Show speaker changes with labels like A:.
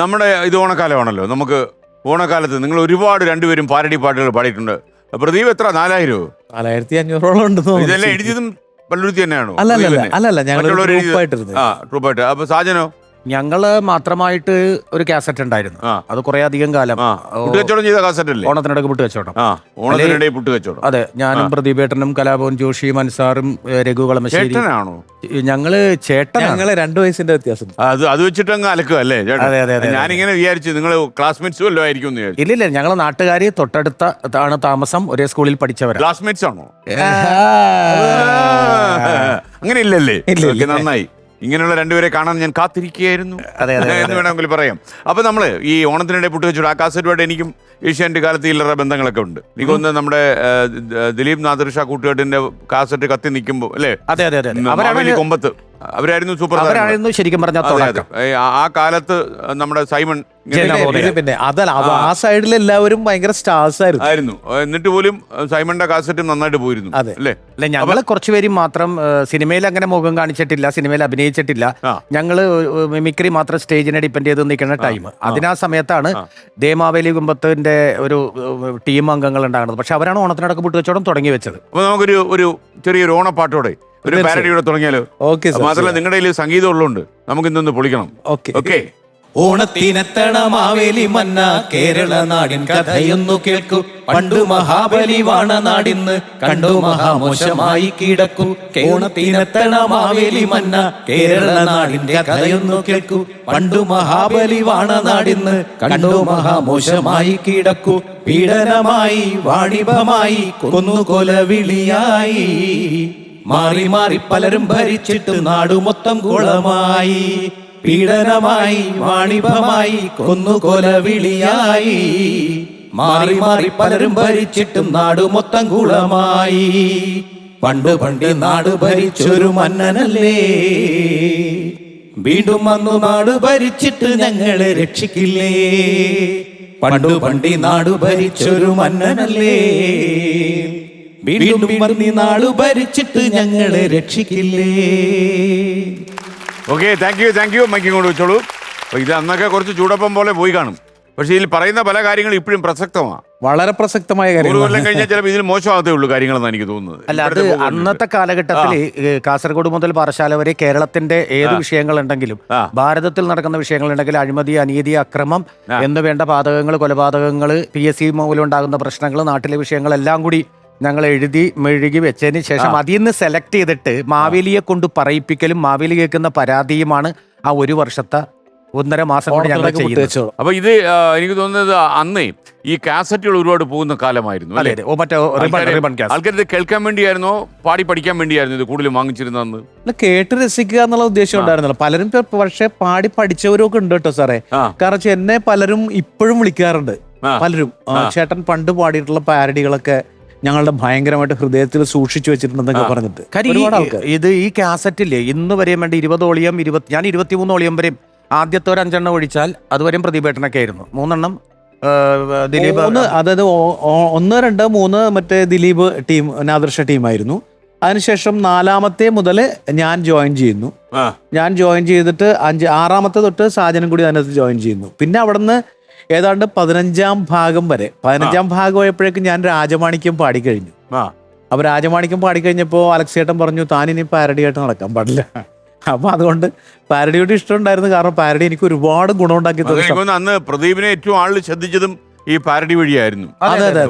A: നമ്മുടെ ഇത് ഓണക്കാലമാണല്ലോ. നമുക്ക് ഓണക്കാലത്ത് നിങ്ങൾ ഒരുപാട് രണ്ടുപേരും പാരഡി പാട്ടുകൾ പാടിയിട്ടുണ്ട്. പ്രദീപ് എത്ര 4000
B: 4500 ഉണ്ടെന്ന്
A: ഇതെല്ലാം എഴുതിയതും പള്ളുരുത്തി തന്നെയാണോ?
B: അല്ലല്ല ഞങ്ങൾ
A: ട്രൂപ്പായിട്ട്. അപ്പൊ സാജനോ?
C: ഞങ്ങള് മാത്രമായിട്ട് ഒരു കാസറ്റ് ഉണ്ടായിരുന്നു. അത് കുറെ അധികം കാലം
A: പുട്ടുകച്ചവടം ചെയ്ത കാസറ്റ് അല്ലേ?
C: ഓണത്തിനിടയ്ക്ക് പുട്ടുകച്ചവടം.
A: ഓണത്തിനിടെ പുട്ടുകച്ചവടം.
C: അതെ, ഞാനും പ്രദീപേട്ടനും കലാഭവൻ ജോഷിയും അൻസാറും രഘു കളമശ്ശേരി.
A: ചേട്ടനാണോ?
C: ഞങ്ങള്
B: ഞങ്ങള് 2 വയസ്സിന്റെ വ്യത്യാസം.
A: അത് വെച്ചിട്ട് അങ്ങ് അലക്കുക അല്ലേ?
C: അതെ.
A: ഞാനിങ്ങനെ വിചാരിച്ചു നിങ്ങൾ ക്ലാസ്മേറ്റ്സ് വല്ലതും ആയിരിക്കും എന്ന് വിചാരിച്ചു.
C: ഇല്ലില്ല, ഞങ്ങള് നാട്ടുകാരി തൊട്ടടുത്താണ് താമസം, ഒരേ സ്കൂളിൽ പഠിച്ചവരാ.
A: ക്ലാസ്മേറ്റ്സ് ആണോ? അങ്ങനെ ഇല്ലല്ലേ? നന്നായി. ഇങ്ങനെയുള്ള രണ്ടുപേരെ കാണാൻ ഞാൻ കാത്തിരിക്കുകയായിരുന്നു എന്ന് വേണമെങ്കിൽ പറയാം. അപ്പൊ നമ്മള് ഈ ഓണത്തിനിടെ പുട്ടുകച്ചവടം ആ കാസറ്റുമായിട്ട് എനിക്കും ഏഷ്യാനെറ്റ് കാലത്ത് ഇല്ലറ ബന്ധങ്ങളൊക്കെ ഉണ്ട്. എനിക്കൊന്ന് നമ്മുടെ ദിലീപ് നാദിർഷാ കൂട്ടുകെട്ടിന്റെ കാസറ്റ് കത്തി നിൽക്കുമ്പോ അല്ലേ?
C: അതെ.
A: കൊമ്പത്ത് അവരായിരുന്നു സൂപ്പർ.
C: അവരായിരുന്നു ശരിക്കും പറഞ്ഞ
A: ആ കാലത്ത് നമ്മുടെ സൈമൺ.
B: പിന്നെ അതല്ല, ആ സൈഡിൽ എല്ലാവരും ഭയങ്കര സ്റ്റാർസ്
C: ആയിരുന്നു.
A: എന്നിട്ട് പോലും സൈമണിന്റെ കാസറ്റും നന്നായിട്ട് പോയിരുന്നു അല്ലേ?
C: അല്ല, ഞങ്ങള് കുറച്ചുപേരും മാത്രം സിനിമയിൽ അങ്ങനെ മുഖം കാണിച്ചിട്ടില്ല, സിനിമയിൽ അഭിനയിച്ചിട്ടില്ല. ഞങ്ങള് മിമിക്രി മാത്രം സ്റ്റേജിനെ ഡിപ്പെൻഡ് ചെയ്ത് നിൽക്കുന്ന ടൈം. അതിനാ സമയത്താണ് ദേമാവേലി കുമ്പത്തിന്റെ ഒരു ടീം അംഗങ്ങൾ ഉണ്ടാകുന്നത്. പക്ഷെ അവരാണ് ഓണത്തിനടക്ക് പുട്ടുകച്ചവടം തുടങ്ങി വെച്ചത്.
A: അപ്പൊ നമുക്കൊരു ചെറിയൊരു ഓണപ്പാട്ടോടെ ഒരു പാരഡിയോടെ തുടങ്ങിയാലോ? മാത്രമല്ല നിങ്ങളുടെ കയ്യിൽ സംഗീതം ഉള്ളതുകൊണ്ട് നമുക്ക് ഇന്നൊന്ന് പൊളിക്കണം. ഓക്കെ.
D: ഓണത്തിനെത്തണ മാവേലി മന്ന കേരള നാടിൻ കഥയൊന്നു കേൾക്കൂ. പണ്ടു മഹാബലി വാണ നാടിന്ന് കണ്ടു മഹാമോശമായി കിടക്കൂ. ഓണത്തിനെത്തണ മാവേലി മന്ന കേരള നാടിന്റെ കഥയൊന്നു കേൾക്കൂ. പണ്ടു മഹാബലി വാണ നാടിന്ന് കണ്ടു മഹാമോശമായി കിടക്കൂ. പീഡനമായി വാണിഭമായി കൊന്നുകൊലവിളിയായി മാറി മാറി പലരും ഭരിച്ചിട്ട് നാടു മൊത്തം കുളമായി. പീഡനമായി വാണിഭമായി കൊന്നുകൊലവിളിയായി മാറി മാറി പലരും ഭരിച്ചിട്ടും നാടു മൊത്തം കുളമായി. പണ്ട് നാട് ഭരിച്ചൊരു മന്നനല്ലേ, വീണ്ടും വന്നു നാട് ഭരിച്ചിട്ട് ഞങ്ങളെ രക്ഷിക്കില്ലേ. പണ്ട് നാട് ഭരിച്ചൊരു മന്നനല്ലേ, വീണ്ടും വന്നി നാട് ഭരിച്ചിട്ട് ഞങ്ങളെ രക്ഷിക്കില്ലേ.
A: Okay, thank you. മൈക്ക് കൊണ്ട് വെച്ചോളൂ. ഇത് അന്നൊക്കെ കുറച്ച് ചൂടപ്പം പോലെ പോയി കാണും. പക്ഷെ ഇതിൽ പറയുന്ന പല കാര്യങ്ങളും ഇപ്പോഴും പ്രസക്തമാണ്.
B: വളരെ പ്രസക്തമായ കാര്യം.
A: കൊല്ലം കഴിഞ്ഞാൽ ചിലപ്പോൾ ഇതിൽ മോശമാകത്തേ ഉള്ളൂ കാര്യങ്ങളെന്ന് എനിക്ക് തോന്നുന്നത്.
C: അല്ല, അത് അന്നത്തെ കാലഘട്ടത്തിൽ കാസർഗോഡ് മുതൽ പാറശാല വരെ കേരളത്തിന്റെ ഏത് വിഷയങ്ങളുണ്ടെങ്കിലും, ഭാരതത്തിൽ നടക്കുന്ന വിഷയങ്ങളുണ്ടെങ്കിൽ അഴിമതി, അനീതി, അക്രമം എന്ന് വേണ്ട പാതകങ്ങൾ, കൊലപാതകങ്ങൾ, PSC മൂലം ഉണ്ടാകുന്ന പ്രശ്നങ്ങൾ, നാട്ടിലെ വിഷയങ്ങളെല്ലാം കൂടി ഞങ്ങൾ എഴുതി മെഴുകി വെച്ചതിന് ശേഷം അതിൽ നിന്ന് സെലക്ട് ചെയ്തിട്ട് മാവേലിയെ കൊണ്ട് പറയിപ്പിക്കലും മാവേലി കേൾക്കുന്ന പരാതിയുമാണ് ആ ഒരു വർഷത്തെ 1.5 മാസം കൊണ്ട് ഞങ്ങൾ ചെയ്യുന്നത്.
A: അപ്പൊ ഇത് എനിക്ക് തോന്നുന്നത് അന്നേ ഈ കാസറ്റുകൾ ഒരുപാട് പോകുന്ന കാലമായിരുന്നു. ആൾക്കാർ കേൾക്കാൻ വേണ്ടിയായിരുന്നോ പാടി പഠിക്കാൻ വേണ്ടിയായിരുന്നു ഇത് കൂടുതലും വാങ്ങിച്ചിരുന്നതെന്ന്?
B: കേട്ട് രസിക്കുക എന്നുള്ള ഉദ്ദേശം ഉണ്ടായിരുന്നല്ലോ. പലരും പക്ഷെ പാടി പഠിച്ചവരൊക്കെ ഉണ്ട് കേട്ടോ സാറേ. കാരണം എന്നെ പലരും ഇപ്പോഴും വിളിക്കാറുണ്ട്. പലരും ചേട്ടൻ പണ്ട് പാടിയിട്ടുള്ള പാരഡികളൊക്കെ ഞങ്ങളുടെ ഭയങ്കരമായിട്ട് ഹൃദയത്തിൽ സൂക്ഷിച്ചു വെച്ചിട്ടുണ്ടെന്നൊക്കെ പറഞ്ഞിട്ട്
C: ഇത് ഈ കാസറ്റില്ലേ ഇന്ന് വരെയും വേണ്ടി 20 ഓളിയം, ഞാൻ 23 ഓളിയം വരെയും ആദ്യത്തെ ഒരു 5 എണ്ണം ഒഴിച്ചാൽ അതുവരെയും പ്രതിഭേട്ടനൊക്കെ ആയിരുന്നു. 3 എണ്ണം ദിലീപ്,
B: അതായത് 1, 2, 3 മറ്റേ ദിലീപ് ടീം, നാദിർഷ ടീമായിരുന്നു. അതിനുശേഷം 4-മത്തെ മുതൽ ഞാൻ ജോയിൻ ചെയ്യുന്നു. ഞാൻ ജോയിൻ ചെയ്തിട്ട് 6-മത്തെ തൊട്ട് സാജനം കൂടി അതിനകത്ത് ജോയിൻ ചെയ്യുന്നു. പിന്നെ അവിടുന്ന് ഏതാണ്ട് 15-ാം ഭാഗം വരെ 15-ാം ഭാഗം ആയപ്പോഴേക്കും ഞാൻ രാജമാണിക്യം പാടിക്കഴിഞ്ഞു. അപ്പൊ രാജമാണിക്യം പാടിക്കഴിഞ്ഞപ്പോ അലക്സേട്ടൻ പറഞ്ഞു താൻ ഇനി പാരഡിയായിട്ട് നടക്കാൻ പാടില്ല. അപ്പൊ അതുകൊണ്ട് പാരഡിയോട് ഇഷ്ടമുണ്ടായിരുന്നു. കാരണം പാരഡി എനിക്ക് ഒരുപാട് ഗുണമുണ്ടാക്കി തന്നു.
A: അന്ന് പ്രദീപിനെ ഏറ്റവും ആളിൽ ശ്രദ്ധിച്ചതും ഈ പാരഡി വഴിയായിരുന്നു.
B: അതെ.